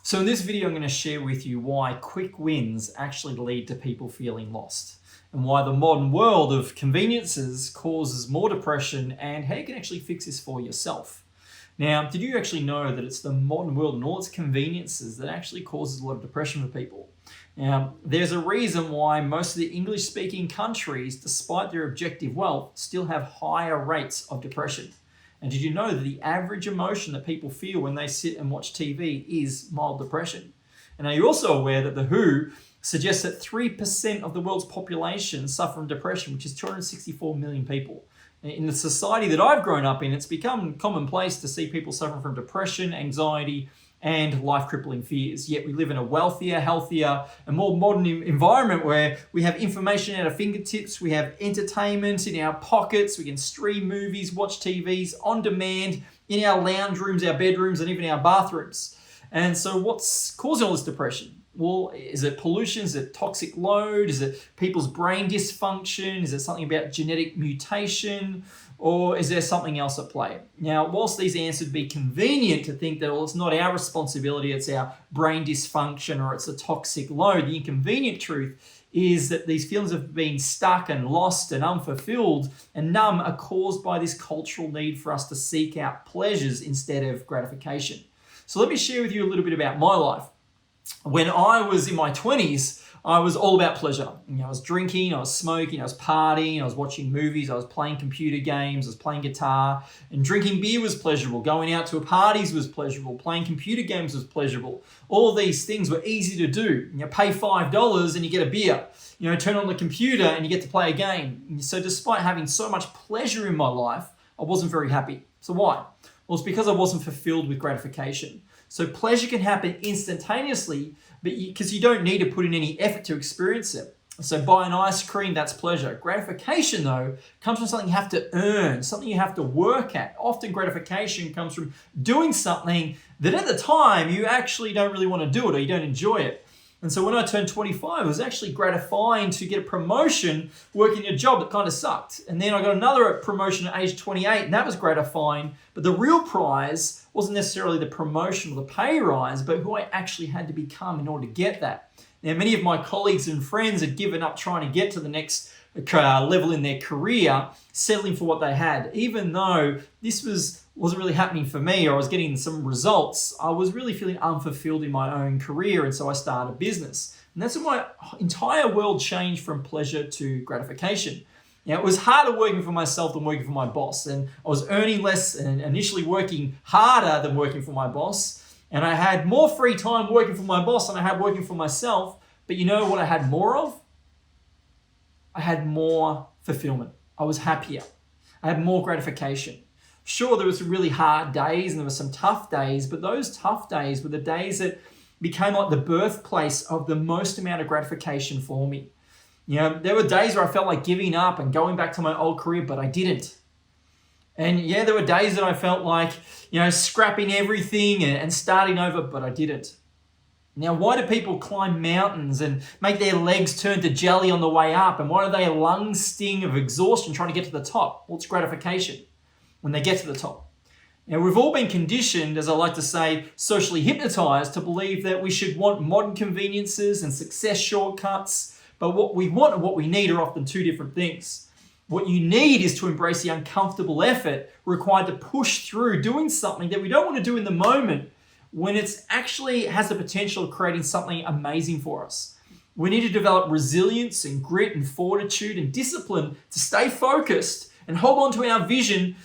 So in this video, I'm going to share with you why quick wins actually lead to people feeling lost, and why the modern world of conveniences causes more depression, and how you can actually fix this for yourself. Now, did you actually know that it's the modern world and all its conveniences that actually causes a lot of depression for people? Now, there's a reason why most of the English-speaking countries, despite their objective wealth, still have higher rates of depression. And did you know that the average emotion that people feel when they sit and watch TV is mild depression? And are you also aware that the WHO suggests that 3% of the world's population suffer from depression, which is 264 million people? In the society that I've grown up in, it's become commonplace to see people suffering from depression, anxiety, and life-crippling fears. Yet we live in a wealthier, healthier, and more modern environment where we have information at our fingertips, we have entertainment in our pockets, we can stream movies, watch TVs on demand, in our lounge rooms, our bedrooms, and even our bathrooms. And so what's causing all this depression? Well, is it pollution? Is it toxic load? Is it people's brain dysfunction? Is it something about genetic mutation? Or is there something else at play? Now, whilst these answers would be convenient to think that, well, it's not our responsibility, it's our brain dysfunction or it's a toxic load, the inconvenient truth is that these feelings of being stuck and lost and unfulfilled and numb are caused by this cultural need for us to seek out pleasures instead of gratification. So let me share with you a little bit about my life. When I was in my 20s, I was all about pleasure. I was drinking, I was smoking, I was partying, I was watching movies, I was playing computer games, I was playing guitar, and drinking beer was pleasurable. Going out to parties was pleasurable. Playing computer games was pleasurable. All of these things were easy to do. Pay $5 and you get a beer. Turn on the computer and you get to play a game. So despite having so much pleasure in my life, I wasn't very happy. So why? Well, it's because I wasn't fulfilled with gratification. So pleasure can happen instantaneously, but because you don't need to put in any effort to experience it. So buy an ice cream, that's pleasure. Gratification, though, comes from something you have to earn, something you have to work at. Often gratification comes from doing something that at the time you actually don't really want to do it or you don't enjoy it. And so when I turned 25, it was actually gratifying to get a promotion working a job that kind of sucked. And then I got another promotion at age 28, and that was gratifying. But the real prize wasn't necessarily the promotion or the pay rise, but who I actually had to become in order to get that. Now, many of my colleagues and friends had given up trying to get to the next level in their career, settling for what they had. Even though this wasn't really happening for me, or I was getting some results, I was really feeling unfulfilled in my own career, and so I started a business. And that's when my entire world changed from pleasure to gratification. Now, it was harder working for myself than working for my boss, and I was earning less and initially working harder than working for my boss, and I had more free time working for my boss than I had working for myself. But you know what I had more of? I had more fulfillment. I was happier. I had more gratification. Sure, there were some really hard days and there were some tough days, but those tough days were the days that became like the birthplace of the most amount of gratification for me. There were days where I felt like giving up and going back to my old career, but I didn't. And yeah, there were days that I felt like, scrapping everything and starting over, but I didn't. Now, why do people climb mountains and make their legs turn to jelly on the way up? And why do they lungs sting of exhaustion trying to get to the top? Well, it's gratification when they get to the top. Now, we've all been conditioned, as I like to say, socially hypnotized to believe that we should want modern conveniences and success shortcuts. But what we want and what we need are often two different things. What you need is to embrace the uncomfortable effort required to push through doing something that we don't want to do in the moment, when it's actually has the potential of creating something amazing for us. We need to develop resilience and grit and fortitude and discipline to stay focused and hold on to our vision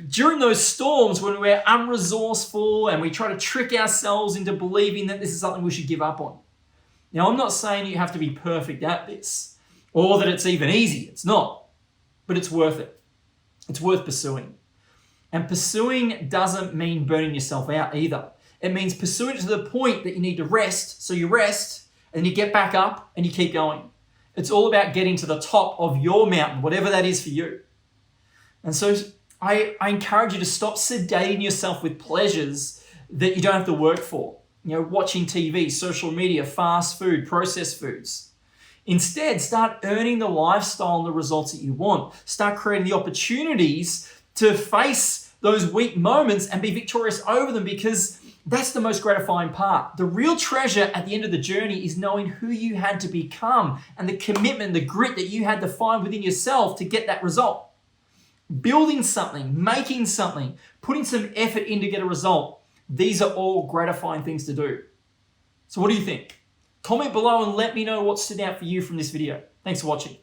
during those storms when we're unresourceful and we try to trick ourselves into believing that this is something we should give up on. Now, I'm not saying you have to be perfect at this or that it's even easy. It's not, but it's worth it. It's worth pursuing. And pursuing doesn't mean burning yourself out either. It means pursuing it to the point that you need to rest. So you rest and you get back up and you keep going. It's all about getting to the top of your mountain, whatever that is for you. And so I encourage you to stop sedating yourself with pleasures that you don't have to work for. Watching TV, social media, fast food, processed foods. Instead, start earning the lifestyle and the results that you want. Start creating the opportunities to face those weak moments and be victorious over them, because That's the most gratifying part. The real treasure at the end of the journey is knowing who you had to become and the commitment, the grit that you had to find within yourself to get that result. Building something, making something, putting some effort in to get a result. These are all gratifying things to do. So what do you think? Comment below and let me know what stood out for you from this video. Thanks for watching.